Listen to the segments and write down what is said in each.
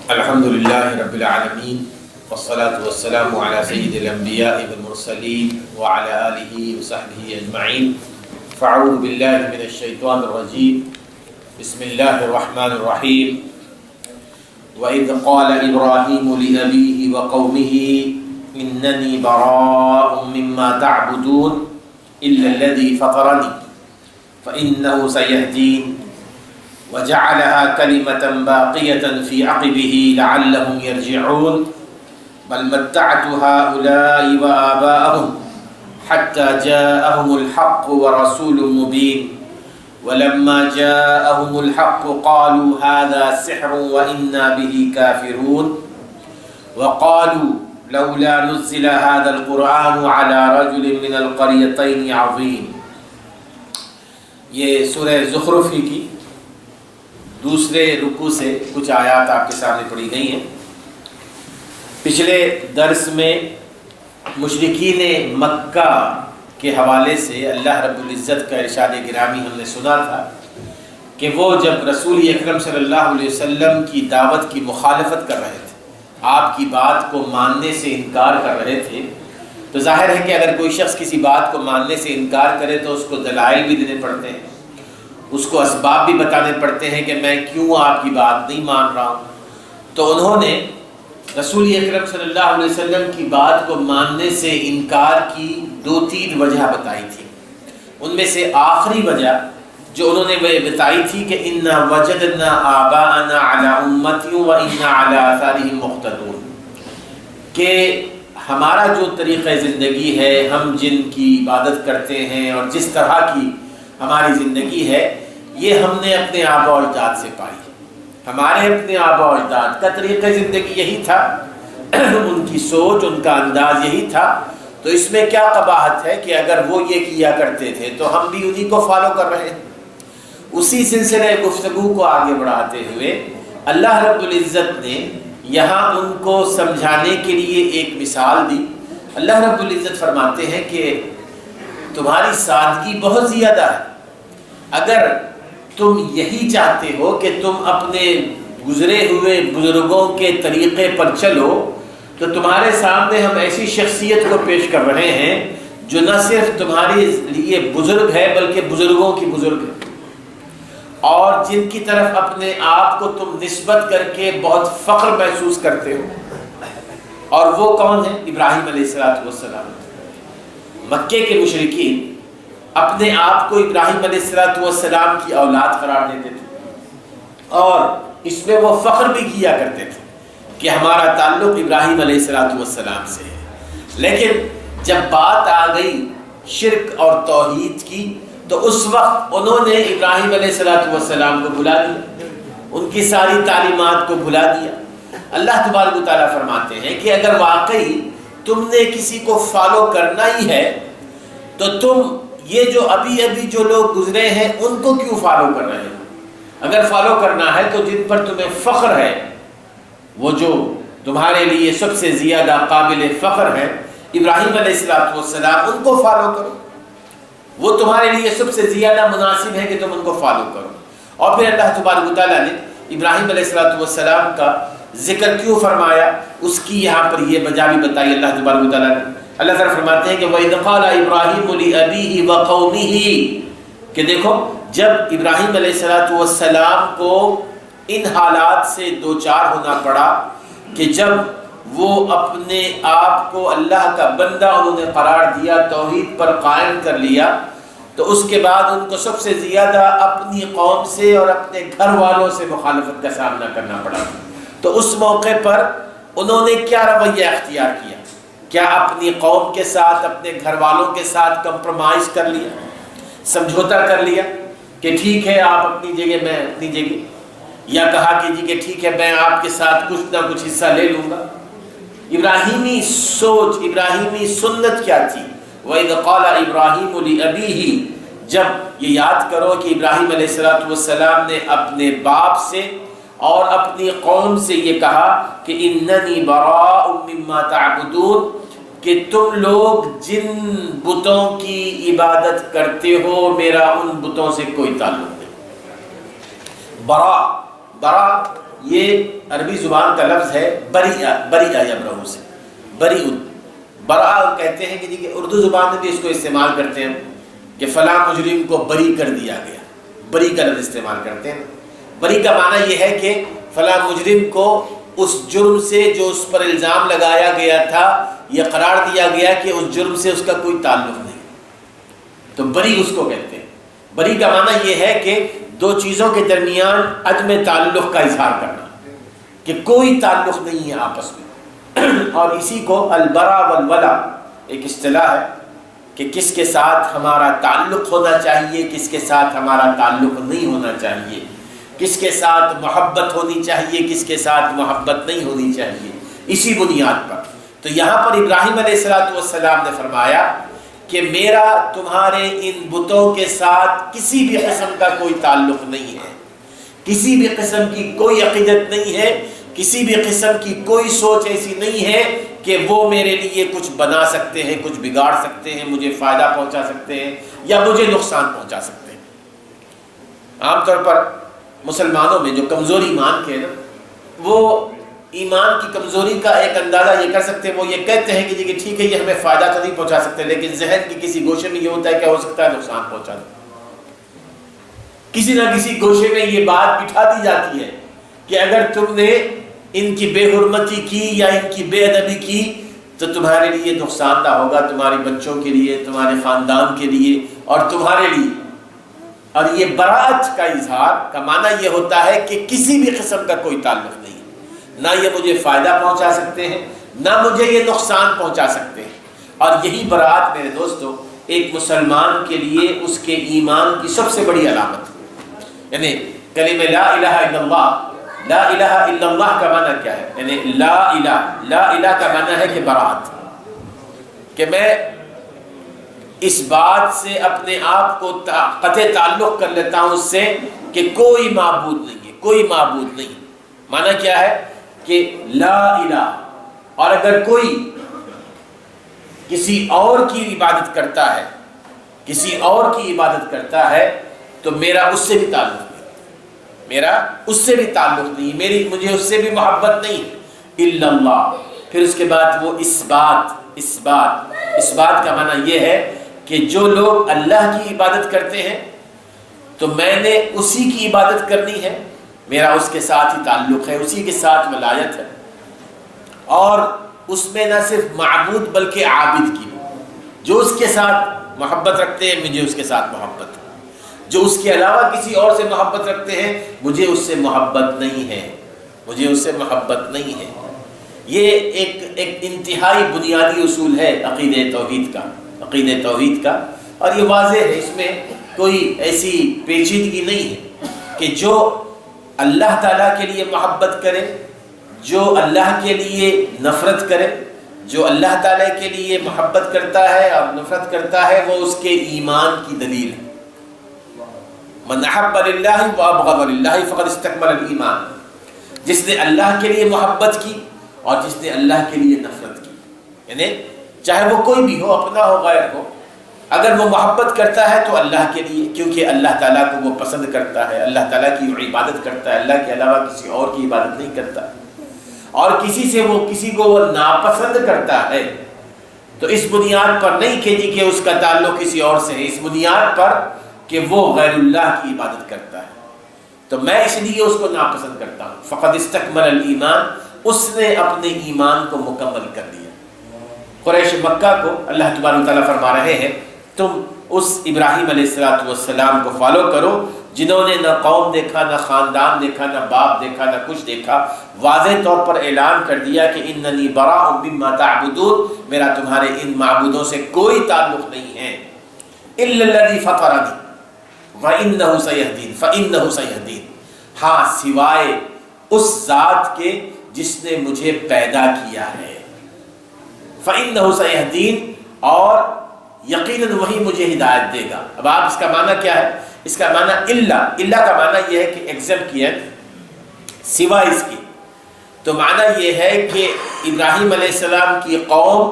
الحمد لله رب العالمين والصلاة والسلام على سيد الأنبياء والمرسلين وعلى آله وصحبه أجمعين. فأعوذ بالله من الشيطان الرجيم. بسم الله الرحمن الرحيم. وإذ قال إبراهيم لأبيه وقومه إنني براء مما تعبدون إلا الذي فطرني فإنه سيهدين وجعلها كلمة باقية في عقبه لعلهم يرجعون بل متعت هؤلاء وآباءهم حتى جاءهم الحق ورسول مبين ولما جاءهم الحق قالوا هذا سحر وإنا به كافرون وقالوا لولا نزل هذا القرآن على رجل من القريتين عظيم. یہ سورہ زخرف کی دوسرے رکوع سے کچھ آیات آپ کے سامنے پڑھی گئی ہیں. پچھلے درس میں مشرکین مکہ کے حوالے سے اللہ رب العزت کا ارشاد گرامی ہم نے سنا تھا کہ وہ جب رسول اکرم صلی اللہ علیہ وسلم کی دعوت کی مخالفت کر رہے تھے، آپ کی بات کو ماننے سے انکار کر رہے تھے، تو ظاہر ہے کہ اگر کوئی شخص کسی بات کو ماننے سے انکار کرے تو اس کو دلائل بھی دینے پڑتے ہیں، اس کو اسباب بھی بتانے پڑتے ہیں کہ میں کیوں آپ کی بات نہیں مان رہا ہوں. تو انہوں نے رسول اکرم صلی اللہ علیہ وسلم کی بات کو ماننے سے انکار کی 2-3 وجہ بتائی تھی. ان میں سے آخری وجہ جو انہوں نے وہ بتائی تھی کہ انا وجدنا آباءنا علی امۃ وانا علی آثارہم مقتدون، کہ ہمارا جو طریقہ زندگی ہے، ہم جن کی عبادت کرتے ہیں اور جس طرح کی ہماری زندگی ہے، یہ ہم نے اپنے آبا و اجداد سے پائی. ہمارے اپنے آبا و اجداد کا طریقہ زندگی یہی تھا، ان کی سوچ، ان کا انداز یہی تھا. تو اس میں کیا قباحت ہے کہ اگر وہ یہ کیا کرتے تھے تو ہم بھی انہی کو فالو کر رہے ہیں. اسی سلسلے گفتگو کو آگے بڑھاتے ہوئے اللہ رب العزت نے یہاں ان کو سمجھانے کے لیے ایک مثال دی. اللہ رب العزت فرماتے ہیں کہ تمہاری سادگی بہت زیادہ ہے. اگر تم یہی چاہتے ہو کہ تم اپنے گزرے ہوئے بزرگوں کے طریقے پر چلو تو تمہارے سامنے ہم ایسی شخصیت کو پیش کر رہے ہیں جو نہ صرف تمہارے لیے بزرگ ہے بلکہ بزرگوں کی بزرگ ہے، اور جن کی طرف اپنے آپ کو تم نسبت کر کے بہت فخر محسوس کرتے ہو. اور وہ کون ہیں؟ ابراہیم علیہ السلام. مکے کے مشرکین اپنے آپ کو ابراہیم علیہ السلام کی اولاد قرار دیتے تھے اور اس میں وہ فخر بھی کیا کرتے تھے کہ ہمارا تعلق ابراہیم علیہ السلام سے ہے. لیکن جب بات آ گئی شرک اور توحید کی تو اس وقت انہوں نے ابراہیم علیہ السلام کو بھلا دیا، ان کی ساری تعلیمات کو بھلا دیا. اللہ تبارک و تعالیٰ فرماتے ہیں کہ اگر واقعی تم نے کسی کو فالو کرنا ہی ہے تو تم یہ جو ابھی جو لوگ گزرے ہیں ان کو کیوں فالو کر رہے ہیں؟ اگر فالو کرنا ہے تو جن پر تمہیں فخر ہے، وہ جو تمہارے لیے سب سے زیادہ قابل فخر ہے ابراہیم علیہ السلام، ان کو فالو کرو. وہ تمہارے لیے سب سے زیادہ مناسب ہے کہ تم ان کو فالو کرو. اور پھر اللہ تبارک و تعالیٰ نے ابراہیم علیہ السلام کا ذکر کیوں فرمایا اس کی یہاں پر یہ وجہ بھی بتائی اللہ تبارک و تعالیٰ نے. اللہ تعالیٰ فرماتے ہیں کہ وَإِذْ قَالَ إِبْرَاهِيمُ لِأَبِيهِ وَقَوْمِهِ، کہ دیکھو جب ابراہیم علیہ السلام کو ان حالات سے دوچار ہونا پڑا کہ جب وہ اپنے آپ کو اللہ کا بندہ انہوں نے قرار دیا، توحید پر قائم کر لیا، تو اس کے بعد ان کو سب سے زیادہ اپنی قوم سے اور اپنے گھر والوں سے مخالفت کا سامنا کرنا پڑا. تو اس موقع پر انہوں نے کیا رویہ اختیار کیا؟ کیا اپنی قوم کے ساتھ، اپنے گھر والوں کے ساتھ کمپرومائز کر لیا، سمجھوتا کر لیا کہ ٹھیک ہے آپ اپنی جگہ میں اپنی جگہ، یا کہا کہ ٹھیک ہے میں آپ کے ساتھ کچھ نہ کچھ حصہ لے لوں گا؟ ابراہیمی سوچ، ابراہیمی سنت کیا تھی؟ وَإِذْ قَالَ إِبْرَاهِيمُ لِأَبِيهِ، جب یہ یاد کرو کہ ابراہیم علیہ السلام نے اپنے باپ سے اور اپنی قوم سے یہ کہا کہ اِنَّنِي بَرَاءٌ مِّمَّا تَعْبُدُونَ، کہ تم لوگ جن بتوں کی عبادت کرتے ہو میرا ان بتوں سے کوئی تعلق نہیں. برا یہ عربی زبان کا لفظ ہے بریء یبرؤ سے، بریء، برا کہتے ہیں کہ اردو زبان میں بھی اس کو استعمال کرتے ہیں کہ فلاں مجرم کو بری کر دیا گیا، بری کا لفظ استعمال کرتے ہیں۔ بری کا معنی یہ ہے کہ فلاں مجرم کو اس جرم سے جو اس پر الزام لگایا گیا تھا یہ قرار دیا گیا کہ اس جرم سے اس کا کوئی تعلق نہیں، تو بری اس کو کہتے ہیں۔ بری کا معنی یہ ہے کہ دو چیزوں کے درمیان عدم تعلق کا اظہار کرنا، کہ کوئی تعلق نہیں ہے آپس میں۔ اور اسی کو البرا والولا ایک اصطلاح ہے کہ کس کے ساتھ ہمارا تعلق ہونا چاہیے، کس کے ساتھ ہمارا تعلق نہیں ہونا چاہیے، کس کے ساتھ محبت ہونی چاہیے، کس کے ساتھ محبت نہیں ہونی چاہیے، اسی بنیاد پر۔ تو یہاں پر ابراہیم علیہ السلام نے فرمایا کہ میرا تمہارے ان بتوں کے ساتھ کسی بھی قسم کا کوئی تعلق نہیں ہے، کسی بھی قسم کی کوئی عقیدت نہیں ہے، کسی بھی قسم کی کوئی سوچ ایسی نہیں ہے کہ وہ میرے لیے کچھ بنا سکتے ہیں، کچھ بگاڑ سکتے ہیں، مجھے فائدہ پہنچا سکتے ہیں یا مجھے نقصان پہنچا سکتے ہیں۔ عام طور پر مسلمانوں میں جو کمزور ایمان کے نا، وہ ایمان کی کمزوری کا ایک اندازہ یہ کر سکتے ہیں، وہ یہ کہتے ہیں کہ ٹھیک ہے یہ ہمیں فائدہ تو نہیں پہنچا سکتے، لیکن ذہن کی کسی گوشے میں یہ ہوتا ہے کہ ہو سکتا ہے نقصان پہنچا دے۔ کسی نہ کسی گوشے میں یہ بات بٹھا دی جاتی ہے کہ اگر تم نے ان کی بے حرمتی کی یا ان کی بے ادبی کی تو تمہارے لیے نقصان دہ ہوگا، تمہارے بچوں کے لیے، تمہارے خاندان کے لیے اور تمہارے لیے۔ اور یہ براءت کا اظہار کا معنی یہ ہوتا ہے کہ کسی بھی قسم کا کوئی تعلق نہیں، نہ یہ مجھے فائدہ پہنچا سکتے ہیں، نہ مجھے یہ نقصان پہنچا سکتے ہیں۔ اور یہی براءت میرے دوستو ایک مسلمان کے لیے اس کے ایمان کی سب سے بڑی علامت ہے۔ یعنی کلمہ لا الہ الا اللہ، لا الہ الا اللہ کا معنی کیا ہے؟ یعنی لا الہ کا معنی ہے کہ براءت، کہ میں اس بات سے اپنے آپ کو قطع تعلق کر لیتا ہوں اس سے کہ کوئی معبود نہیں ہے، کوئی معبود نہیں۔ معنی کیا ہے کہ لا الہ، اور اگر کوئی کسی اور کی عبادت کرتا ہے، کسی اور کی عبادت کرتا ہے تو میرا اس سے بھی تعلق نہیں، میرا اس سے بھی تعلق نہیں، مجھے اس سے بھی محبت نہیں، الا اللہ۔ پھر اس کے بعد وہ اس بات کا معنی یہ ہے کہ جو لوگ اللہ کی عبادت کرتے ہیں تو میں نے اسی کی عبادت کرنی ہے، میرا اس کے ساتھ ہی تعلق ہے، اسی کے ساتھ ولایت ہے۔ اور اس میں نہ صرف معبود بلکہ عابد کی بھی، جو اس کے ساتھ محبت رکھتے ہیں مجھے اس کے ساتھ محبت ہے، جو اس کے علاوہ کسی اور سے محبت رکھتے ہیں مجھے اس سے محبت نہیں ہے، مجھے اس سے محبت نہیں ہے۔ یہ ایک انتہائی بنیادی اصول ہے عقیدہ توحید کا، اور یہ واضح ہے، اس میں کوئی ایسی پیچیدگی نہیں ہے کہ جو اللہ تعالیٰ کے لیے محبت کرے، جو اللہ کے لیے نفرت کرے، جو اللہ تعالیٰ کے لیے محبت کرتا ہے اور نفرت کرتا ہے وہ اس کے ایمان کی دلیل ہے۔ من احب للہ وابغض للہ فقد استکمل الایمان، جس نے اللہ کے لیے محبت کی اور جس نے اللہ کے لیے نفرت کی، یعنی چاہے وہ کوئی بھی ہو، اپنا ہو غیر ہو، اگر وہ محبت کرتا ہے تو اللہ کے لیے، کیونکہ اللہ تعالیٰ کو وہ پسند کرتا ہے، اللہ تعالیٰ کی عبادت کرتا ہے، اللہ کے علاوہ کسی اور کی عبادت نہیں کرتا، اور کسی کو وہ ناپسند کرتا ہے تو اس بنیاد پر نہیں کہ اس کا تعلق کسی اور سے ہے، اس بنیاد پر کہ وہ غیر اللہ کی عبادت کرتا ہے تو میں اس لیے اس کو ناپسند کرتا ہوں۔ فقد استکمل الایمان، اس نے اپنے ایمان کو مکمل کر لیا۔ قریش مکہ کو اللہ تبارک و تعالیٰ فرما رہے ہیں تم اس ابراہیم علیہ السلام کو فالو کرو جنہوں نے نہ قوم دیکھا، نہ خاندان دیکھا، نہ باپ دیکھا، نہ کچھ دیکھا، واضح طور پر اعلان کر دیا کہ اننی براء مما تعبدون، میرا تمہارے ان معبودوں سے کوئی تعلق نہیں ہے، الا الذی فطرنی وانہ سیہدین فانہ سیہدین، ہاں سوائے اس ذات کے جس نے مجھے پیدا کیا ہے، فانہ سیہدین، اور یقیناً وہی مجھے ہدایت دے گا۔ اب آپ اس کا معنی کیا ہے؟ اس کا معنی اللہ کا معنی یہ ہے کہ ایگزم کیا سوائے اس کی، تو معنی یہ ہے کہ ابراہیم علیہ السلام کی قوم،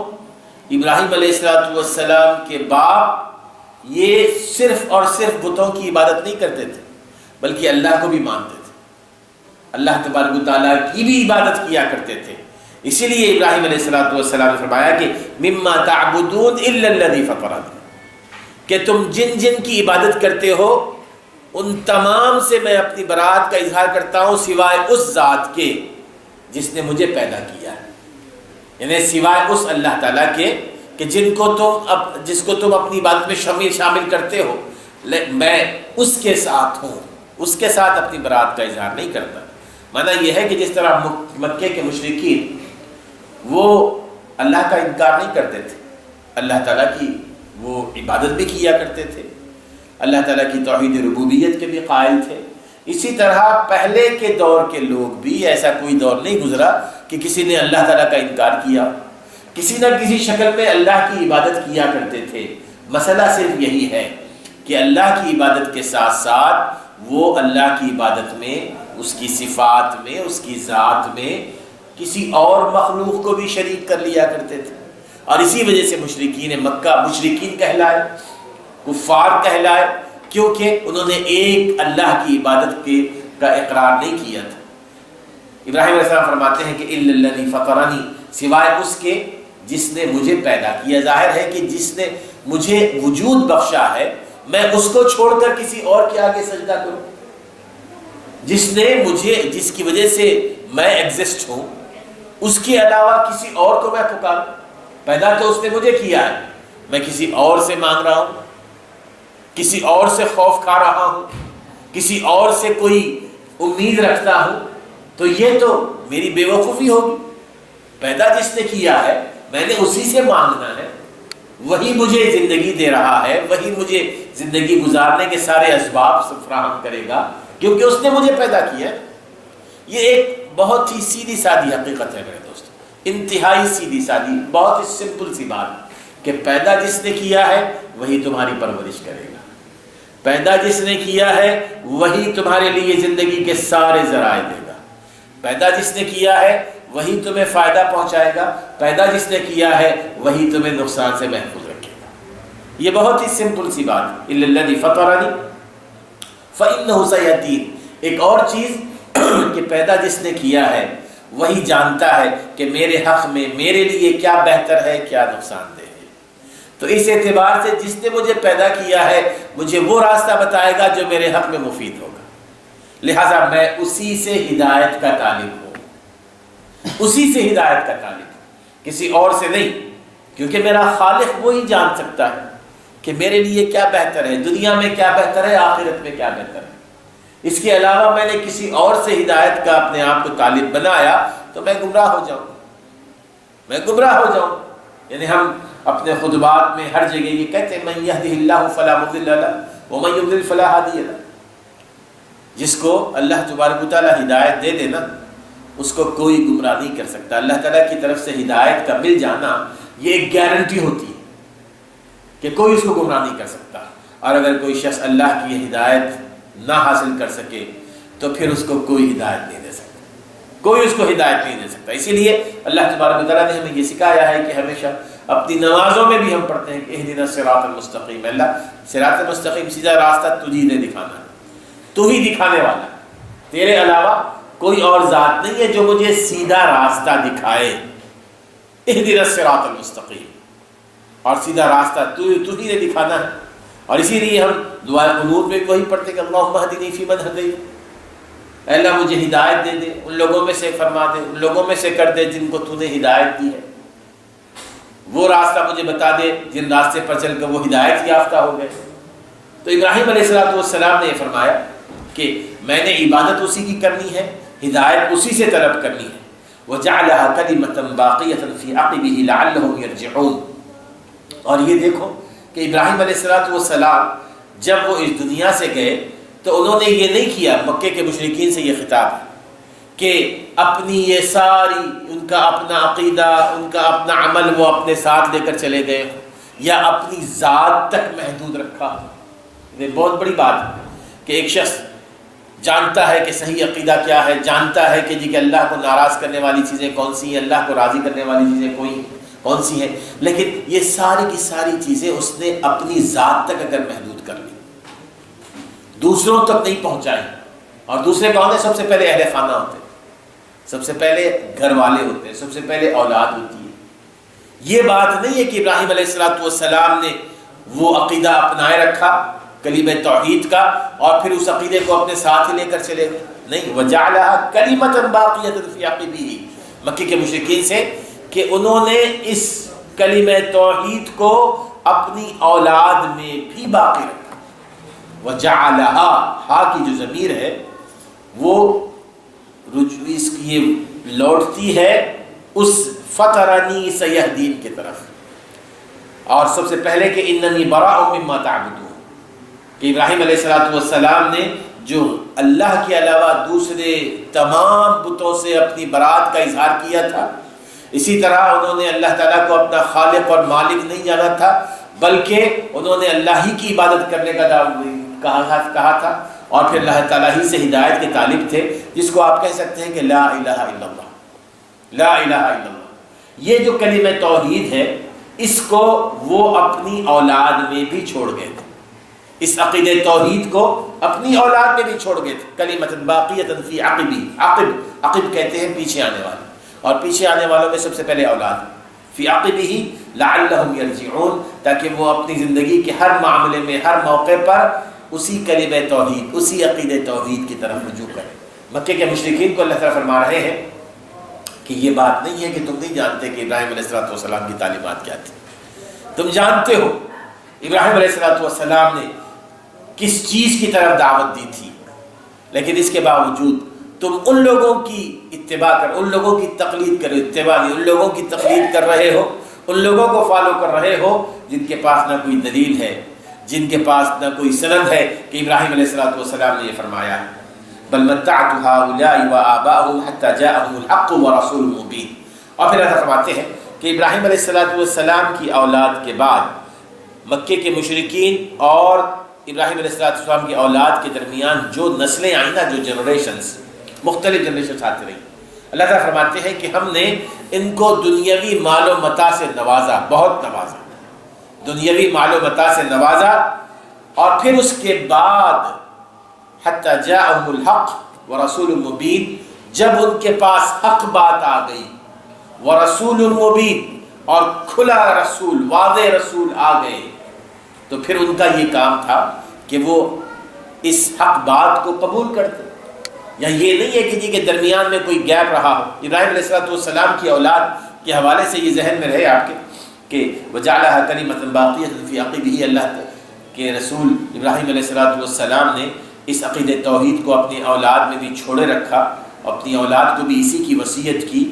ابراہیم علیہ السلام کے باپ، یہ صرف اور صرف بتوں کی عبادت نہیں کرتے تھے بلکہ اللہ کو بھی مانتے تھے، اللہ تبارک و تعالیٰ کی بھی عبادت کیا کرتے تھے۔ اسی لیے ابراہیم علیہ السلام نے فرمایا کہ مما تعبدون الا الذی فطرنی، کہ تم جن جن کی عبادت کرتے ہو ان تمام سے میں اپنی برات کا اظہار کرتا ہوں سوائے اس ذات کے جس نے مجھے پیدا کیا ہے، یعنی سوائے اس اللہ تعالیٰ کے کہ جس کو تم اپنی عبادت میں شامل کرتے ہو، میں اس کے ساتھ ہوں، اس کے ساتھ اپنی برات کا اظہار نہیں کرتا۔ معنی یہ ہے کہ جس طرح مکے کے مشرکین وہ اللہ کا انکار نہیں کرتے تھے، اللہ تعالیٰ کی وہ عبادت بھی کیا کرتے تھے، اللہ تعالیٰ کی توحید ربوبیت کے بھی قائل تھے، اسی طرح پہلے کے دور کے لوگ بھی ایسا کوئی دور نہیں گزرا کہ کسی نے اللہ تعالیٰ کا انکار کیا، کسی نہ کسی شکل میں اللہ کی عبادت کیا کرتے تھے۔ مسئلہ صرف یہی ہے کہ اللہ کی عبادت کے ساتھ ساتھ وہ اللہ کی عبادت میں، اس کی صفات میں، اس کی ذات میں کسی اور مخلوق کو بھی شریک کر لیا کرتے تھے، اور اسی وجہ سے مشرکین مکہ مشرکین کہلائے، کفار کہلائے، کیونکہ انہوں نے ایک اللہ کی عبادت کا اقرار نہیں کیا تھا۔ ابراہیم علیہ السلام فرماتے ہیں کہ الا الذی فطرنی، سوائے اس کے جس نے مجھے پیدا کیا۔ ظاہر ہے کہ جس نے مجھے وجود بخشا ہے، میں اس کو چھوڑ کر کسی اور کے آگے سجدہ کروں؟ جس کی وجہ سے میں ایگزسٹ ہوں، اس کے علاوہ کسی اور کو میں پکاروں؟ پیدا تو اس نے مجھے کیا ہے، میں کسی اور سے مانگ رہا ہوں، کسی اور سے خوف کھا رہا ہوں، کسی اور سے کوئی امید رکھتا ہوں، تو یہ تو میری بے وقوفی ہوگی۔ پیدا جس نے کیا ہے میں نے اسی سے مانگنا ہے، وہی مجھے زندگی دے رہا ہے، وہی مجھے زندگی گزارنے کے سارے اسباب فراہم کرے گا، کیونکہ اس نے مجھے پیدا کیا ہے۔ یہ ایک بہت ہی سیدھی سادی حقیقت ہے میرے دوست، انتہائی سیدھی سادی، بہت ہی سمپل سی بات کہ پیدا جس نے کیا ہے وہی تمہاری پرورش کرے گا، پیدا جس نے کیا ہے وہی تمہارے لیے زندگی کے سارے ذرائع دے گا، پیدا جس نے کیا ہے وہی تمہیں فائدہ پہنچائے گا، پیدا جس نے کیا ہے وہی تمہیں نقصان سے محفوظ رکھے گا۔ یہ بہت ہی سمپل سی بات، الا الذی فطرنی فإنہ سیہدین۔ ایک اور چیز کہ پیدا جس نے کیا ہے وہی جانتا ہے کہ میرے حق میں میرے لیے کیا بہتر ہے، کیا نقصان دہ ہے۔ تو اس اعتبار سے جس نے مجھے پیدا کیا ہے مجھے وہ راستہ بتائے گا جو میرے حق میں مفید ہوگا، لہٰذا میں اسی سے ہدایت کا طالب ہوں، اسی سے ہدایت کا طالب ہوں، کسی اور سے نہیں، کیونکہ میرا خالق وہی جان سکتا ہے کہ میرے لیے کیا بہتر ہے، دنیا میں کیا بہتر ہے، آخرت میں کیا بہتر ہے۔ اس کے علاوہ میں نے کسی اور سے ہدایت کا اپنے آپ کو طالب بنایا تو میں گمراہ ہو جاؤں، میں گمراہ ہو جاؤں۔ یعنی ہم اپنے خطبات میں ہر جگہ یہ کہتے ہیں من یہدہ اللہ فلا مضل لہ ومن یضلل فلا ہادی لہ، جس کو اللہ تبارک و تعالیٰ ہدایت دے دینا اس کو کوئی گمراہ نہیں کر سکتا۔ اللہ تعالیٰ کی طرف سے ہدایت کا مل جانا یہ ایک گارنٹی ہوتی ہے کہ کوئی اس کو گمراہ نہیں کر سکتا، اور اگر کوئی شخص اللہ کی ہدایت نہ حاصل کر سکے تو پھر اس کو کوئی ہدایت نہیں دے سکتا، کوئی اس کو ہدایت نہیں دے سکتا۔ اسی لیے اللہ تبارک و تعالیٰ نے ہمیں یہ سکھایا ہے کہ ہمیشہ اپنی نمازوں میں بھی ہم پڑھتے ہیں کہ اہدنا الصراط المستقیم، اللہ صراط مستقیم سیدھا راستہ تجھی نے دکھانا ہے، تو ہی دکھانے والا ہے، تیرے علاوہ کوئی اور ذات نہیں ہے جو مجھے سیدھا راستہ دکھائے۔ اہدنا الصراط المستقیم، اور سیدھا راستہ تو ہی نے دکھانا ہے۔ اور اسی لیے ہم دعائے قنوت میں وہی پڑھتے کہ اللہم اہدنی فیمن ہدیت، اے اللہ مجھے ہدایت دے دے، ان لوگوں میں سے فرما دے، ان لوگوں میں سے کر دے جن کو تو نے ہدایت دی ہے، وہ راستہ مجھے بتا دے جن راستے پر چل کر وہ ہدایت یافتہ ہو گئے۔ تو ابراہیم علیہ السلام نے یہ فرمایا کہ میں نے عبادت اسی کی کرنی ہے، ہدایت اسی سے طلب کرنی ہے۔ وَجَعَلَهَا كَلِمَةً بَاقِيَةً فِي عَقِبِهِ لَعَلَّهُمْ يَرْجِعُونَ۔ اور یہ دیکھو کہ ابراہیم علیہ السلام جب وہ اس دنیا سے گئے تو انہوں نے یہ نہیں کیا، مکے کے مشرکین سے یہ خطاب ہے کہ اپنی یہ ساری ان کا اپنا عقیدہ، ان کا اپنا عمل وہ اپنے ساتھ لے کر چلے گئے یا اپنی ذات تک محدود رکھا۔ یہ بہت بڑی بات ہے کہ ایک شخص جانتا ہے کہ صحیح عقیدہ کیا ہے، جانتا ہے کہ کہ اللہ کو ناراض کرنے والی چیزیں کون سی ہیں، اللہ کو راضی کرنے والی چیزیں کون سی ہیں، لیکن یہ ساری کی ساری چیزیں اس نے اپنی ذات تک اگر محدود کر لی، دوسروں تک نہیں پہنچائی، اور دوسرے کون ہیں؟ سب سے پہلے اہل خانہ ہوتے ہیں، سب سے پہلے گھر والے ہوتے ہیں، سب سے پہلے اولاد ہوتی ہے۔ یہ بات نہیں ہے کہ ابراہیم علیہ السلام نے وہ عقیدہ اپنائے رکھا کلمہ توحید کا اور پھر اس عقیدے کو اپنے ساتھ ہی لے کر چلے گئے، نہیں، وَجَعَلَهَا كَلِمَةً بَاقِيَةً فِي عَقِبِهِ، مکے کے مشرکین سے کہ انہوں نے اس کلمہ توحید کو اپنی اولاد میں بھی باقی رکھا۔ وَجَعَلَهَا، ہا کی جو ضمیر ہے وہ اس کی لوٹتی ہے اس فطرنی سیہدین کی طرف، اور سب سے پہلے کہ اننی براء مما تعبدون، کہ ابراہیم علیہ السلام نے جو اللہ کے علاوہ دوسرے تمام بتوں سے اپنی برات کا اظہار کیا تھا، اسی طرح انہوں نے اللہ تعالیٰ کو اپنا خالق اور مالک نہیں جانا تھا، بلکہ انہوں نے اللہ ہی کی عبادت کرنے کا کہا تھا، اور پھر اللہ تعالیٰ ہی سے ہدایت کے طالب تھے، جس کو آپ کہہ سکتے ہیں کہ لا الہ الا اللہ، لا الہ الا اللہ۔ یہ جو کلمہ توحید ہے اس کو وہ اپنی اولاد میں بھی چھوڑ گئے تھے، اس عقید توحید کو اپنی اولاد میں بھی چھوڑ گئے تھے۔ کلمۃ باقیۃ فی عقبی، عقب کہتے ہیں پیچھے آنے والے، اور پیچھے آنے والوں میں سب سے پہلے اولاد، فی عقبہ لعلہم یرجعون، تاکہ وہ اپنی زندگی کے ہر معاملے میں ہر موقع پر اسی کلمہ توحید، اسی عقید توحید کی طرف رجوع کریں۔ مکے کے مشرکین کو اللہ تعالیٰ فرما رہے ہیں کہ یہ بات نہیں ہے کہ تم نہیں جانتے کہ ابراہیم علیہ السلام کی تعلیمات کیا تھی، تم جانتے ہو ابراہیم علیہ السلام نے کس چیز کی طرف دعوت دی تھی، لیکن اس کے باوجود تم ان لوگوں کی اتباع کر، ان لوگوں کی تقلید کر، اتباع نہیں، ان لوگوں کی تقلید کر رہے ہو، ان لوگوں کو فالو کر رہے ہو جن کے پاس نہ کوئی دلیل ہے، جن کے پاس نہ کوئی سند ہے کہ ابراہیم علیہ السلام نے یہ فرمایا ہے۔ بل متعت هؤلاء وآباءهم حتى جاءهم الحق ورسول مبین۔ اور پھر اللہ فرماتے ہیں کہ ابراہیم علیہ السلام کی اولاد کے بعد مکے کے مشرکین اور ابراہیم علیہ السلام کی اولاد کے درمیان جو نسلیں آئیں نا، جو جنریشنز، مختلف جنریشنز آتی رہی، اللہ تعالیٰ فرماتے ہیں کہ ہم نے ان کو دنیاوی مال و متاع سے نوازا، بہت نوازا، دنیاوی مال و متاع سے نوازا، اور پھر اس کے بعد حتی جاءہم الحق ورسول مبین، جب ان کے پاس حق بات آ گئی، ورسول مبین، اور کھلا رسول، واضح رسول آ گئے، تو پھر ان کا یہ کام تھا کہ وہ اس حق بات کو قبول کرتے۔ یا یہ نہیں ہے کہ جی کے درمیان میں کوئی گیپ رہا ہو۔ ابراہیم علیہ السلام کی اولاد کے حوالے سے یہ ذہن میں رہے آپ کے کہ وجعلها کلمۃ باقیۃ فی عقبہ، اللہ کے رسول ابراہیم علیہ السلام نے اس عقید توحید کو اپنی اولاد میں بھی چھوڑے رکھا، اپنی اولاد کو بھی اسی کی وصیت کی۔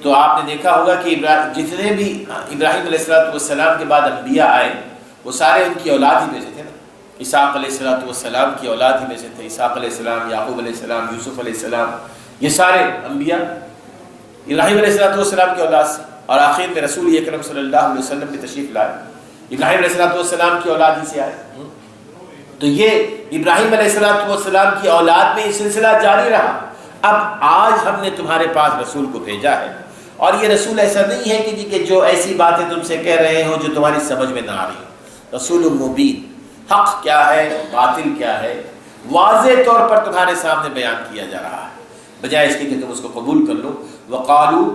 تو آپ نے دیکھا ہوگا کہ جتنے بھی ابراہیم علیہ السلام کے بعد انبیاء آئے وہ سارے ان کی اولاد ہی میں سے تھے نا۔ اسحاق علیہ السلام کی اولاد ہی میں سے تھے، اسحاق علیہ السلام، یعقوب علیہ السلام، یوسف علیہ السلام، یہ سارے انبیاء ابراہیم علیہ السلام کی اولاد سے، اور آخر میں رسول اکرم صلی اللہ علیہ وسلم بھی تشریف لائے، ابراہیم علیہ السلام کی اولاد ہی سے آئے۔ تو یہ ابراہیم علیہ السلام کی اولاد میں یہ سلسلہ جاری رہا۔ اب آج ہم نے تمہارے پاس رسول کو بھیجا ہے، اور یہ رسول ایسا نہیں ہے کہ جی کہ جو ایسی باتیں تم سے کہہ رہے ہوں جو تمہاری سمجھ میں نہ آ رہی ہوں۔ رسول مبین، حق کیا ہے، باطل کیا ہے، واضح طور پر تمہارے سامنے بیان کیا جا رہا ہے، بجائے اس کے کہ تم اس کو قبول کر لو۔ وقالوا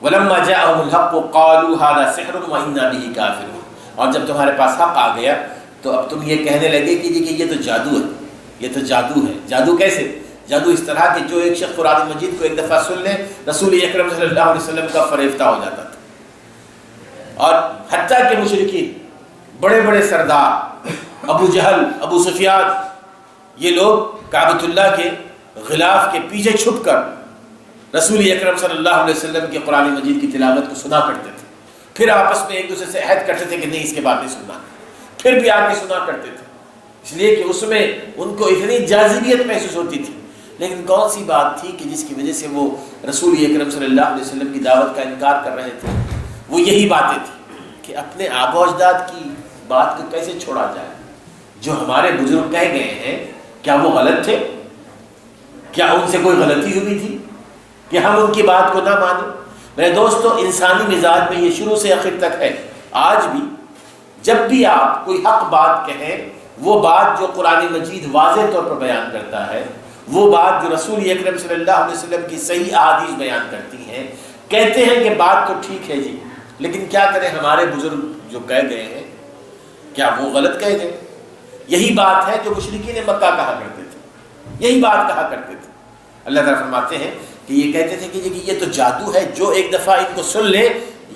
ولما جاءهم الحق قالوا هذا سحر وانا به کافرون، اور جب تمہارے پاس حق آ گیا تو اب تم یہ کہنے لگے کہ جی کہ یہ تو جادو ہے، یہ تو جادو ہے۔ جادو کیسے؟ جادو اس طرح کہ جو ایک شخص قرآن مجید کو ایک دفعہ سن لے رسول اکرم صلی اللہ علیہ وسلم کا فریفتہ ہو جاتا تھا۔ اور حتیٰ کہ مشرکین، بڑے بڑے سردار، ابو جہل، ابو سفیان، یہ لوگ کعبۃ اللہ کے غلاف کے پیچھے چھپ کر رسول اکرم صلی اللہ علیہ وسلم کے قرآن مجید کی تلاوت کو سنا کرتے تھے، پھر آپس میں ایک دوسرے سے عہد کرتے تھے کہ نہیں اس کے بعد نہیں سننا، پھر بھی آگے سنا کرتے تھے، اس لیے کہ اس میں ان کو اتنی جاذبیت محسوس ہوتی تھی۔ لیکن کون سی بات تھی کہ جس کی وجہ سے وہ رسول اکرم صلی اللہ علیہ وسلم کی دعوت کا انکار کر رہے تھے؟ وہ یہی باتیں تھیں کہ اپنے آبا و اجداد کی بات کو کیسے چھوڑا جائے، جو ہمارے بزرگ کہہ گئے ہیں کیا وہ غلط تھے؟ کیا ان سے کوئی غلطی ہوئی تھی کہ ہم ان کی بات کو نہ مانیں؟ میرے دوستو، انسانی مزاج میں یہ شروع سے آخر تک ہے۔ آج بھی جب بھی آپ کوئی حق بات کہیں وہ بات جو قرآن مجید واضح طور پر بیان کرتا ہے، وہ بات جو رسول اکرم صلی اللہ علیہ وسلم کی صحیح احادیث بیان کرتی ہیں، کہتے ہیں کہ بات تو ٹھیک ہے جی، لیکن کیا کریں ہمارے بزرگ جو کہہ گئے ہیں کیا وہ غلط کہہ گئے؟ یہی بات ہے جو مشرکین مکہ کہا کرتے تھے، یہی بات کہا کرتے تھے۔ اللہ تعالیٰ فرماتے ہیں کہ یہ کہتے تھے کہ یہ تو جادو ہے، جو ایک دفعہ ان کو سن لے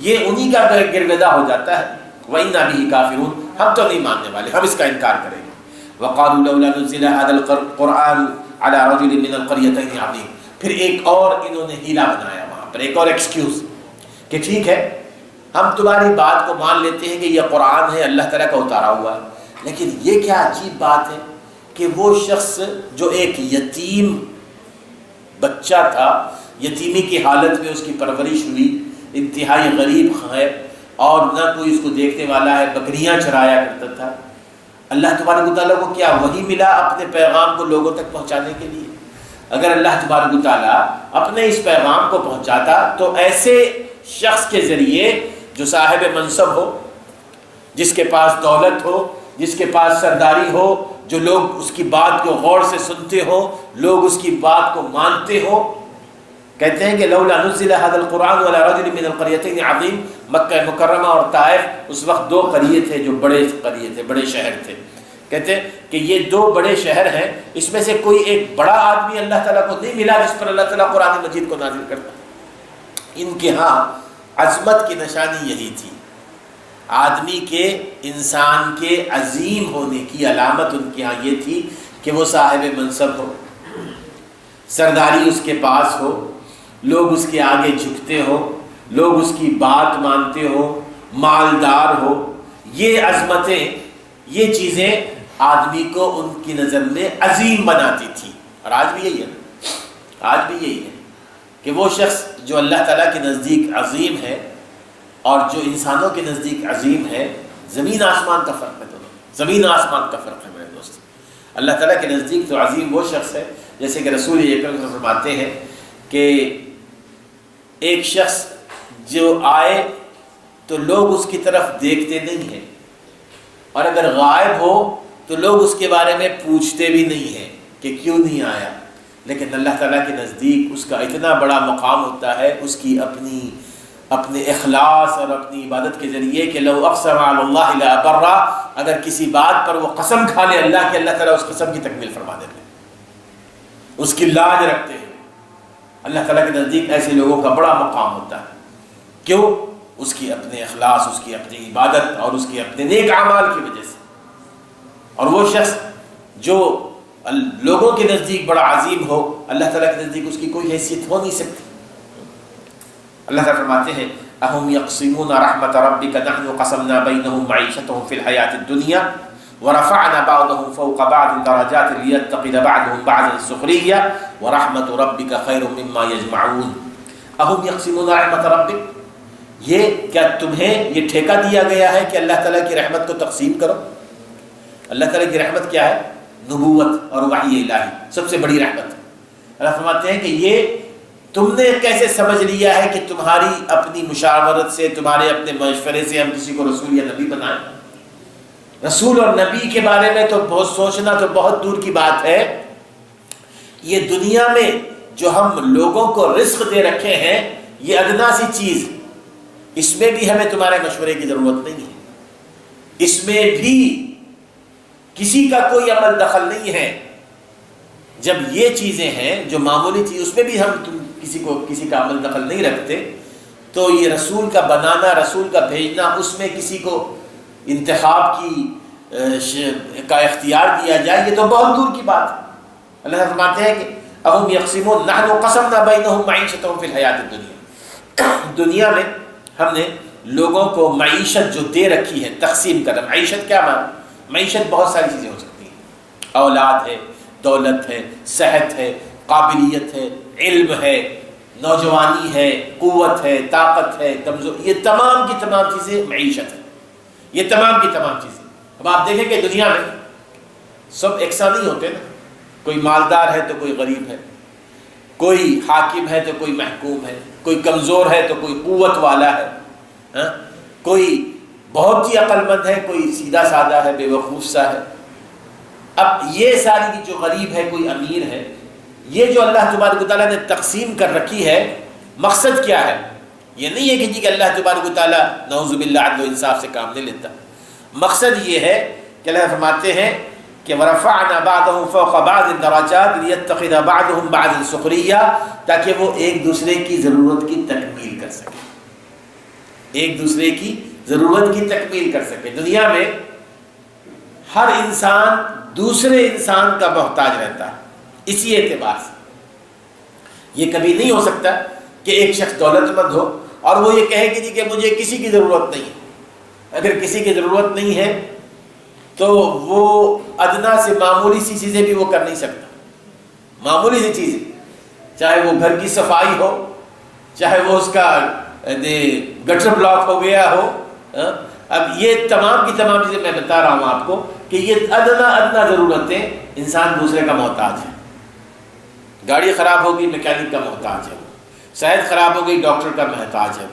یہ انہی کا گرویدہ ہو جاتا ہے۔ وَإِنَّا بِهِ كَافِرُونَ، ہم تو نہیں ماننے والے، ہم اس کا انکار کریں گے۔ وَقَالُوا لَوْلَا نُزِّلَ هَذَا الْقُرْآنُ عَلَى رَجُلٍ مِّنَ الْقَرْيَتَيْنِ عَظِيمٍ۔ پھر ایک اور انہوں نے ہیلا بنایا وہاں پر، ایک اور ایکسکیوز کہ ٹھیک ہے ہم تمہاری بات کو مان لیتے ہیں کہ یہ قرآن ہے اللہ تعالیٰ کا اتارا ہوا ہے، لیکن یہ کیا عجیب بات ہے کہ وہ شخص جو ایک یتیم بچہ تھا، یتیمی کی حالت میں اس کی پرورش ہوئی، انتہائی غریب ہے اور نہ کوئی اس کو دیکھنے والا ہے، بکریاں چرایا کرتا تھا، اللہ تبارک و تعالیٰ کو کیا وحی ملا اپنے پیغام کو لوگوں تک پہنچانے کے لیے؟ اگر اللہ تبارک و تعالیٰ اپنے اس پیغام کو پہنچاتا تو ایسے شخص کے ذریعے جو صاحب منصب ہو، جس کے پاس دولت ہو، جس کے پاس سرداری ہو، جو لوگ اس کی بات کو غور سے سنتے ہو، لوگ اس کی بات کو مانتے ہو، کہتے ہیں کہ لولا نزل هذا القرآن على رجل من القريتين عظيم۔ مکہ مکرمہ اور طائف اس وقت دو قریے تھے جو بڑے قریے تھے، بڑے شہر تھے، کہتے ہیں کہ یہ دو بڑے شہر ہیں، اس میں سے کوئی ایک بڑا آدمی اللہ تعالیٰ کو نہیں ملا جس پر اللہ تعالیٰ قرآن مجید کو نازل کرتا۔ ان کے ہاں عظمت کی نشانی یہی تھی، آدمی کے، انسان کے عظیم ہونے کی علامت ان کے ہاں یہ تھی کہ وہ صاحب منصب ہو، سرداری اس کے پاس ہو، لوگ اس کے آگے جھکتے ہو، لوگ اس کی بات مانتے ہو، مالدار ہو۔ یہ عظمتیں، یہ چیزیں آدمی کو ان کی نظر میں عظیم بناتی تھی، اور آج بھی یہی ہے، آج بھی یہی ہے کہ وہ شخص جو اللہ تعالیٰ کے نزدیک عظیم ہے اور جو انسانوں کے نزدیک عظیم ہے، زمین آسمان کا فرق ہے دونوں، زمین آسمان کا فرق ہے میرے دوست۔ اللہ تعالیٰ کے نزدیک تو عظیم وہ شخص ہے، جیسے کہ رسول اکرم فرماتے ہیں کہ ایک شخص جو آئے تو لوگ اس کی طرف دیکھتے نہیں ہیں، اور اگر غائب ہو تو لوگ اس کے بارے میں پوچھتے بھی نہیں ہیں کہ کیوں نہیں آیا، لیکن اللہ تعالیٰ کے نزدیک اس کا اتنا بڑا مقام ہوتا ہے اس کی اپنے اخلاص اور اپنی عبادت کے ذریعے کہ لو اقسم علی اللہ لابرہ، اگر کسی بات پر وہ قسم کھا لے اللہ کی، اللہ تعالیٰ اس قسم کی تکمیل فرما دیتے ہیں، اس کی لاج رکھتے ہیں۔ اللہ تعالیٰ کے نزدیک ایسے لوگوں کا بڑا مقام ہوتا ہے، کیوں؟ اس کی اپنے اخلاص، اس کی اپنی عبادت اور اس کے اپنے نیک اعمال کی وجہ سے۔ اور وہ شخص جو لوگوں کے نزدیک بڑا عظیم ہو، اللہ تعالیٰ کے نزدیک اس کی کوئی حیثیت ہو نہیں سکتی۔ اللہ تعالیٰ فرماتے ہیں اَهُمْ يَقْسِمُونَ رَحْمَةَ رَبِّكَ نَحْنُ قَسَمْنَا بَيْنَهُمْ مَعِيشَتَهُمْ فِي الْحَيَاةِ الدُّنْيَا وَرَفَعْنَا بَعْضَهُمْ فَوْقَ بَعْضٍ دَرَجَاتٍ لِيَتَّخِذَ بَعْضُهُمْ بَعْضًا سُخْرِيًّا وَرَحْمَةُ رَبِّكَ خَيْرٌ مِّمَّا يَجْمَعُونَ۔ اَهُمْ يَقْسِمُونَ رَحْمَةَ رَبِّكَ، یہ کیا تمہیں یہ ٹھیکہ دیا گیا ہے کہ اللہ تعالیٰ کی رحمت کو تقسیم کرو؟ اللہ تعالیٰ کی رحمت کیا ہے؟ نبوت اور وحی الہی، سب سے بڑی رحمت ہے۔ اللہ فرماتے ہیں کہ یہ تم نے کیسے سمجھ لیا ہے کہ تمہاری اپنی مشاورت سے، تمہارے اپنے مشورے سے ہم کسی کو رسول یا نبی بنائیں؟ رسول اور نبی کے بارے میں تو بہت سوچنا تو بہت دور کی بات ہے۔ یہ دنیا میں جو ہم لوگوں کو رزق دے رکھے ہیں، یہ ادنا سی چیز، اس میں بھی ہمیں تمہارے مشورے کی ضرورت نہیں ہے، اس میں بھی کسی کا کوئی عمل دخل نہیں ہے۔ جب یہ چیزیں ہیں جو معمولی چیز، اس میں بھی ہم کسی کا عمل دخل نہیں رکھتے، تو یہ رسول کا بنانا، رسول کا بھیجنا، اس میں کسی کو انتخاب کا اختیار دیا جائے، یہ تو بہت دور کی بات ہے۔ اللہ فرماتے ہیں کہ اَهُمْ يَقْسِمُونَ نَحْنُ قَسَمْنَا بَيْنَهُمْ مَعِيشَتَهُمْ فِي الْحَيَاةِ الدُّنْيَا۔ دنیا میں ہم نے لوگوں کو معیشت جو دے رکھی ہے تقسیم کر۔ معیشت کیا مانا؟ معیشت بہت ساری چیزیں ہو سکتی ہیں، اولاد ہے، دولت ہے، صحت ہے، قابلیت ہے، علم ہے، نوجوانی ہے، قوت ہے، طاقت ہے، کمزور، یہ تمام کی تمام چیزیں معیشت ہے، یہ تمام کی تمام چیزیں۔ اب آپ دیکھیں کہ دنیا میں سب یکساں نہیں ہوتے نا، کوئی مالدار ہے تو کوئی غریب ہے، کوئی حاکم ہے تو کوئی محکوم ہے، کوئی کمزور ہے تو کوئی قوت والا ہے، کوئی بہت ہی عقل مند ہے، کوئی سیدھا سادہ ہے، بے وقوف سا ہے۔ اب یہ ساری کی جو غریب ہے، کوئی امیر ہے، یہ جو اللہ تبارک و تعالیٰ نے تقسیم کر رکھی ہے، مقصد کیا ہے؟ یہ نہیں ہے کہ اللہ تبارک و تعالیٰ نعوذ باللہ عدل و انصاف سے کام نہیں لیتا. مقصد یہ ہے کہ اللہ فرماتے ہیں کہ وَرَفَعْنَا بَعْضَهُمْ فَوْقَ بَعْضٍ دَرَجَاتٍ لِيَتَّخِذَ بَعْضُهُمْ بَعْضًا سُخْرِيًّا، تاکہ وہ ایک دوسرے کی ضرورت کی تکمیل کر سکے، ایک دوسرے کی ضرورت کی تکمیل کر سکے. دنیا میں ہر انسان دوسرے انسان کا محتاج رہتا ہے. اسی اعتبار سے یہ کبھی نہیں ہو سکتا کہ ایک شخص دولت مند ہو اور وہ یہ کہے کہ مجھے کسی کی ضرورت نہیں ہے. اگر کسی کی ضرورت نہیں ہے تو وہ ادنا سے معمولی سی چیزیں بھی وہ کر نہیں سکتا. معمولی سی چیزیں، چاہے وہ گھر کی صفائی ہو، چاہے وہ اس کا گٹر بلاک ہو گیا ہو. اب یہ تمام کی تمام چیزیں میں بتا رہا ہوں آپ کو کہ یہ ادنا ضرورتیں انسان دوسرے کا محتاج ہے. گاڑی خراب ہوگی میکینک کا محتاج ہے، صحت خراب ہو گئی ڈاکٹر کا محتاج ہے.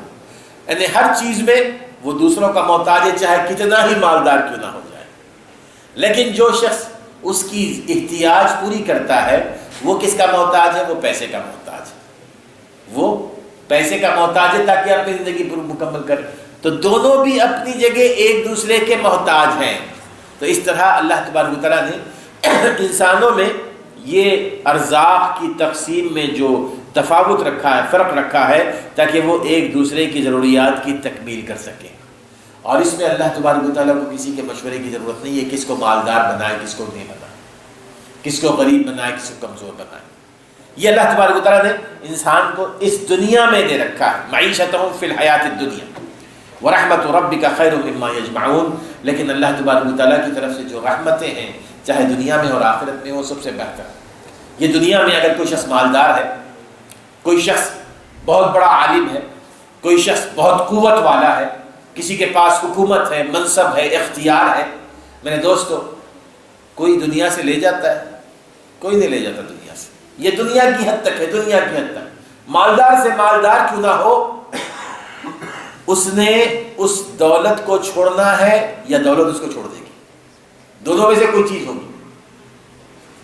یعنی ہر چیز میں وہ دوسروں کا محتاج ہے، چاہے کتنا ہی مالدار کیوں نہ ہو جائے. لیکن جو شخص اس کی احتیاج پوری کرتا ہے وہ کس کا محتاج ہے؟ وہ پیسے کا محتاج ہے. وہ پیسے کا محتاج ہے تاکہ اپنی زندگی مکمل کرے. تو دونوں بھی اپنی جگہ ایک دوسرے کے محتاج ہیں. تو اس طرح اللہ تبارک و تعالیٰ نے انسانوں میں یہ ارزاق کی تقسیم میں جو تفاوت رکھا ہے، فرق رکھا ہے، تاکہ وہ ایک دوسرے کی ضروریات کی تکمیل کر سکیں. اور اس میں اللہ تبارک و تعالیٰ کو کسی کے مشورے کی ضرورت نہیں ہے، کس کو مالدار بنائے کس کو نہیں بنائے، کس کو غریب بنائے کس کو کمزور بنائے. یہ اللہ تبارک و تعالیٰ نے انسان کو اس دنیا میں دے رکھا ہے. معیشتہم فی الحیات الدنیا ورحمت ربک خیر مما یجمعون. لیکن اللہ تبارک و تعالیٰ کی طرف سے جو رحمتیں ہیں، چاہے دنیا میں اور آخرت میں، وہ سب سے بہتر ہے. یہ دنیا میں اگر کوئی شخص مالدار ہے، کوئی شخص بہت بڑا عالم ہے، کوئی شخص بہت قوت والا ہے، کسی کے پاس حکومت ہے، منصب ہے، اختیار ہے، میرے دوستو، کوئی دنیا سے لے جاتا ہے؟ کوئی نہیں لے جاتا دنیا سے. یہ دنیا کی حد تک ہے، دنیا کی حد تک. مالدار سے مالدار کیوں نہ ہو، اس نے اس دولت کو چھوڑنا ہے یا دولت اس کو چھوڑ دے گی. دونوں میں سے کوئی چیز ہوگی.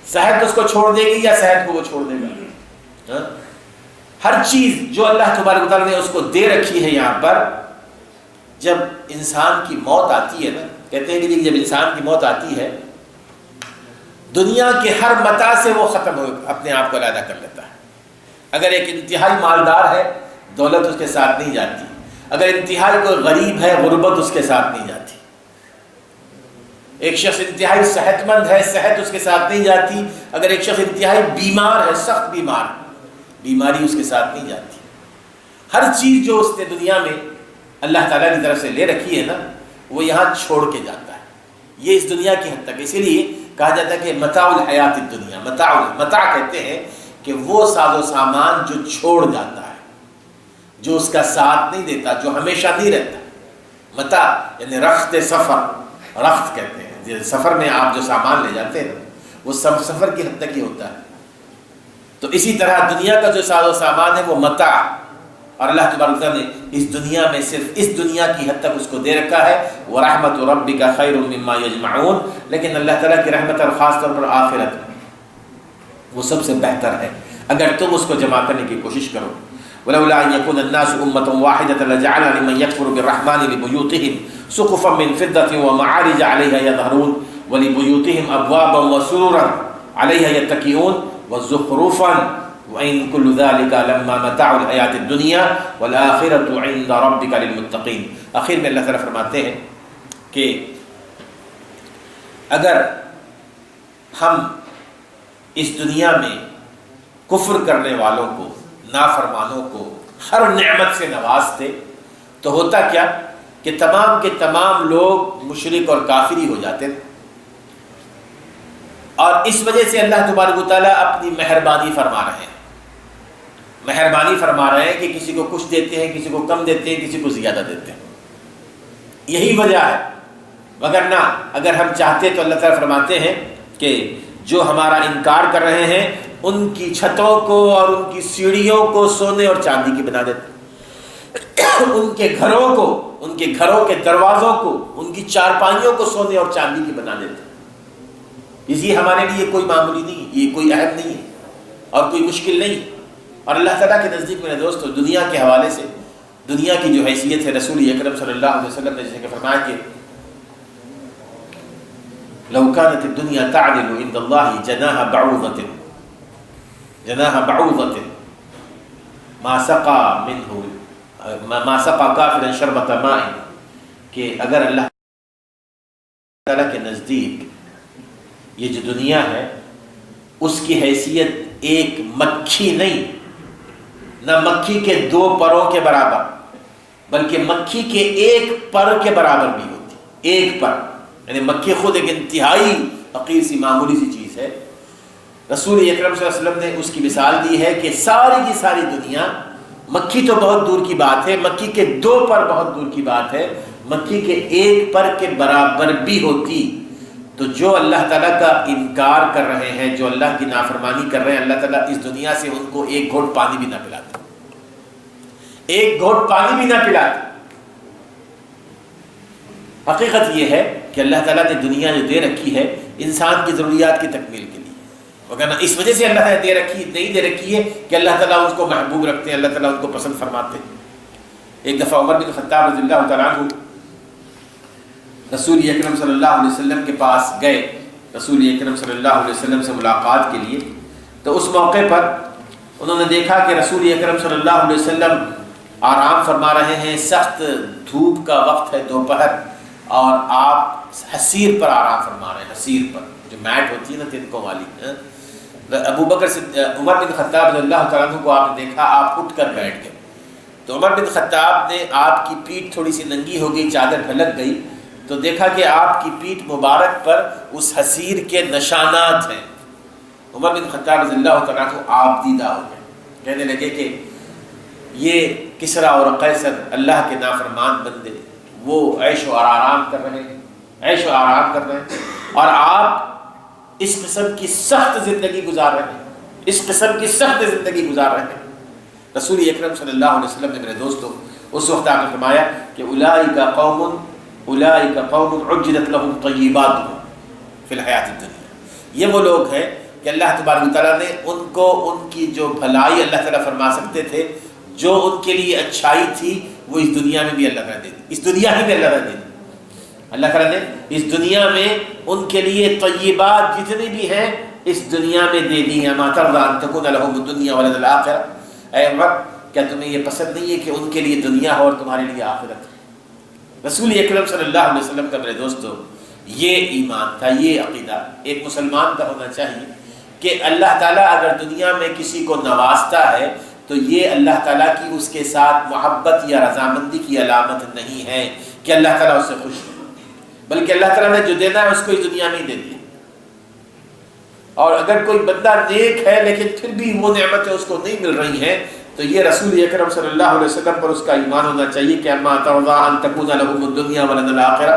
صحت اس کو چھوڑ دے گی یا صحت کو وہ چھوڑ دے گا. ہر چیز جو اللہ تبارک و تعالیٰ نے اس کو دے رکھی ہے یہاں پر، جب انسان کی موت آتی ہے نا، کہتے ہیں کہ جب انسان کی موت آتی ہے دنیا کے ہر متاع سے وہ ختم ہو اپنے آپ کو علیحدہ کر لیتا ہے. اگر ایک انتہائی مالدار ہے دولت اس کے ساتھ نہیں جاتی. اگر انتہائی کوئی غریب ہے غربت اس کے ساتھ نہیں جاتی. ایک شخص انتہائی صحت مند ہے صحت اس کے ساتھ نہیں جاتی. اگر ایک شخص انتہائی بیمار ہے، سخت بیمار، بیماری اس کے ساتھ نہیں جاتی. ہر چیز جو اس نے دنیا میں اللہ تعالیٰ کی طرف سے لے رکھی ہے نا، وہ یہاں چھوڑ کے جاتا ہے. یہ اس دنیا کی حد تک. اسی لیے کہا جاتا ہے کہ متاع الحیات الدنیا، متاع کہتے ہیں کہ وہ ساز و سامان جو چھوڑ جاتا ہے، جو اس کا ساتھ نہیں دیتا، جو ہمیشہ نہیں رہتا. متاع یعنی رخت سفر، رخت کہتے ہیں سفر میں آپ جو سامان لے جاتے ہیں وہ سب سفر کی حد تک ہی ہوتا ہے. تو اسی طرح دنیا کا جو ساز و سامان ہے وہ متاع، اور اللہ تبارک و تعالیٰ نے اس دنیا میں صرف اس دنیا کی حد تک اس کو دے رکھا ہے. وَرَحْمَةُ رَبِّكَ خَيْرٌ مِّمَّا يَجْمَعُونَ. لیکن اللہ تعالیٰ کی رحمت اور خاص طور پر آخرت وہ سب سے بہتر ہے اگر تم اس کو جمع کرنے کی کوشش کرو. وَلَوْلَا أَن يَكُونَ النَّاسُ أُمَّةً وَاحِدَةً لَجَعَلْنَا لِمَن يَكْفُرُ بِالرَّحْمَٰنِ لِبُيُوتِهِمْ سُقُفًا مِّن فِضَّةٍ وَمَعَارِجَ عَلَيْهَا يَظْهَرُونَ وَلِبُيُوتِهِمْ أَبْوَابًا وَسُرُرًا عَلَيْهَا يَتَّكِئُونَ وَزُخْرُفًا وَإِن كُلُّ ذَلِكَ لَمَّا مَتَاعُ الْحَيَاةِ الدُّنْيَا وَالْآخِرَةُ عِندَ رَبِّكَ لِلْمُتَّقِينَ. آخر میں اللہ تعالیٰ فرماتے ہیں کہ اگر ہم اس دنیا میں کفر کرنے والوں کو، نافرمانوں کو ہر نعمت سے نوازتے تو ہوتا کیا کہ تمام کے تمام لوگ مشرک اور کافری ہو جاتے تھے. اور اس وجہ سے اللہ تبارک و تعالیٰ اپنی مہربانی فرما رہے ہیں. مہربانی فرما رہے ہیں کہ کسی کو کچھ دیتے ہیں، کسی کو کم دیتے ہیں، کسی کو زیادہ دیتے ہیں. یہی وجہ ہے. وگرنہ اگر ہم چاہتے تو اللہ تعالیٰ فرماتے ہیں کہ جو ہمارا انکار کر رہے ہیں ان کی چھتوں کو اور ان کی سیڑھیوں کو سونے اور چاندی کی بنا دیتے، ان کے گھروں کو، ان کے گھروں کے دروازوں کو، ان کی چارپائیوں کو سونے اور چاندی کی بنا دیتے. یہ ہمارے لیے کوئی معمولی نہیں ہے، یہ کوئی اہم نہیں ہے اور کوئی مشکل نہیں. اور اللہ تعالیٰ کے نزدیک میرے دوستو دنیا کے حوالے سے دنیا کی جو حیثیت ہے، رسول اکرم صلی اللہ علیہ وسلم نے جیسے کہ فرمایا کہ لو كانت الدنيا تعدل عند الله جناح بعوضة ما سقى كافرا شربة ماء، کہ اگر اللہ تعالیٰ کے نزدیک یہ جو دنیا ہے اس کی حیثیت ایک مکھی نہیں، نہ مکھی کے 2 پروں کے برابر، بلکہ مکھی کے 1 پر کے برابر بھی ہوتی. 1 پر یعنی مکھی خود ایک انتہائی حقیر سی معمولی سی چیز ہے. رسول اکرم صلی اللہ علیہ وسلم نے اس کی مثال دی ہے کہ ساری کی ساری دنیا، مکھی تو بہت دور کی بات ہے، مکھی کے 2 پر بہت دور کی بات ہے، مکھی کے 1 پر کے برابر بھی ہوتی. تو جو اللہ تعالیٰ کا انکار کر رہے ہیں، جو اللہ کی نافرمانی کر رہے ہیں، اللہ تعالیٰ اس دنیا سے ان کو 1 گھونٹ پانی بھی نہ پلاتے، 1 گھونٹ پانی بھی نہ پلاتے. حقیقت یہ ہے کہ اللہ تعالیٰ نے دنیا جو دے رکھی ہے انسان کی ضروریات کی تکمیل کے لیے، وگرنہ اس وجہ سے اللہ تعالیٰ نہیں دے رکھی ہے کہ اللہ تعالیٰ اس کو محبوب رکھتے ہیں، اللہ تعالیٰ ان کو پسند فرماتے ہیں. ایک دفعہ عمر بن خطاب رضی اللہ تعالیٰ عنہ رسول اکرم صلی اللہ علیہ وسلم کے پاس گئے، رسول اکرم صلی اللہ علیہ وسلم سے ملاقات کے لیے. تو اس موقع پر انہوں نے دیکھا کہ رسول اکرم صلی اللہ علیہ وسلم آرام فرما رہے ہیں، سخت دھوپ کا وقت ہے دوپہر، اور آپ حسیر پر آرام فرما رہے ہیں، حسیر پر جو میٹ ہوتی ہے نا تنکوں والی. ابو بکر سے عمر بن خطاب رضی اللہ تعالیٰ عنہ کو آپ نے دیکھا، آپ اٹھ کر بیٹھ گئے. تو عمر بن خطاب نے، آپ کی پیٹھ تھوڑی سی ننگی ہو گئی، چادر ڈھلک گئی، تو دیکھا کہ آپ کی پیٹھ مبارک پر اس حسیر کے نشانات ہیں. عمر بن خطاب رضی اللہ تعالیٰ عنہ آپ دیدہ ہو گئے، کہنے لگے کہ یہ کسریٰ اور قیصر اللہ کے نافرمان بندے، وہ عیش و آرام کر رہے ہیں، عیش و آرام کر رہے ہیں، اور آپ اس قسم کی سخت زندگی گزار رہے ہیں، اس قسم کی سخت زندگی گزار رہے ہیں. رسول اکرم صلی اللہ علیہ وسلم نے میرے دوستو اس وقت آپ نے فرمایا کہ اولئک قوم عجلت لهم طیباتهم فی الحیات الدنیا. یہ وہ لوگ ہیں کہ اللہ تبارک و تعالیٰ نے ان کو ان کی جو بھلائی اللہ تعالیٰ فرما سکتے تھے، جو ان کے لیے اچھائی تھی، وہ اس دنیا میں بھی اللہ تعالیٰ دے دی، اس دنیا ہی میں اللہ تعالیٰ دے دی. اللہ تعالیٰ نے اس دنیا میں ان کے لیے طیبات جتنی بھی ہیں اس دنیا میں دے دی ہیں. ما ترضى ان تكون لهم الدنيا ولنا الاخرة. اے عمر، کیا تمہیں یہ پسند نہیں ہے کہ ان کے لیے دنیا ہو اور تمہارے لیے آخرت؟ رسول اکرم صلی اللہ علیہ وسلم کا میرے دوستو یہ ایمان تھا، یہ عقیدہ ایک مسلمان کا ہونا چاہیے کہ اللہ تعالیٰ اگر دنیا میں کسی کو نوازتا ہے تو یہ اللہ تعالیٰ کی اس کے ساتھ محبت یا رضامندی کی علامت نہیں ہے کہ اللہ تعالیٰ اس سے خوش ہے، بلکہ اللہ تعالیٰ نے جو دینا ہے اس کو اس دنیا میں ہی دے دیا. اور اگر کوئی بندہ نیک ہے لیکن پھر بھی وہ نعمتیں اس کو نہیں مل رہی ہیں تو یہ رسول اکرم صلی اللہ علیہ وسلم پر اس کا ایمان ہونا چاہیے کہ اما ترضى ان تكون لهم الدنيا ولنا الاخرة.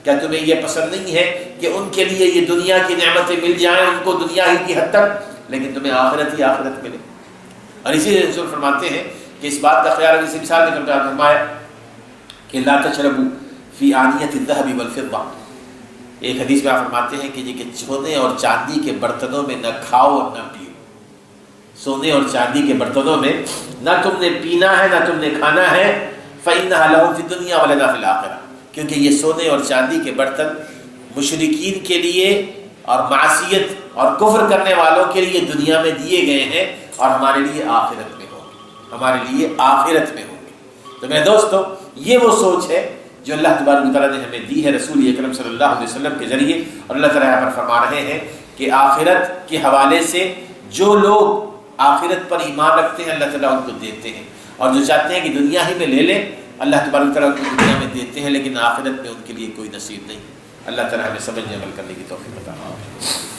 کیا تمہیں یہ پسند نہیں ہے کہ ان کے لیے یہ دنیا کی نعمتیں مل جائیں، ان کو دنیا ہی کی حد تک، لیکن تمہیں آخرت ہی آخرت ملے. اور اسی لیے رسول فرماتے ہیں کہ اس بات کا خیال اسی مثال میں فرمایا کہ لا تشربوا فی آنیۃ الذهب والفضة. ایک حدیث میں آپ فرماتے ہیں کہ یہ کہ سونے اور چاندی کے برتنوں میں نہ کھاؤ اور نہ پیو. سونے اور چاندی کے برتنوں میں نہ تم نے پینا ہے نہ تم نے کھانا ہے. فإنها لهم في الدنيا ولنا في الآخرة. کیونکہ یہ سونے اور چاندی کے برتن مشرکین کے لیے اور معصیت اور کفر کرنے والوں کے لیے دنیا میں دیے گئے ہیں، اور ہمارے لیے آخرت میں ہوں گے، ہمارے لیے آخرت میں ہوں گے. تو میرے دوستو یہ وہ سوچ ہے جو اللہ تبارک و تعالیٰ نے ہمیں دی ہے رسول اکرم صلی اللہ علیہ وسلم کے ذریعے. اور اللہ تعالیٰ یہاں پر فرما رہے ہیں کہ آخرت کے حوالے سے جو لوگ آخرت پر ایمان رکھتے ہیں اللہ تعالیٰ ان کو دیتے ہیں، اور جو چاہتے ہیں کہ دنیا ہی میں لے لیں اللہ تبارک و تعالیٰ ان کو دنیا میں دیتے ہیں، لیکن آخرت میں ان کے لیے کوئی نصیب نہیں. اللہ تعالیٰ ہمیں سمجھنے عمل کرنے کی توفیق عطا فرمائے.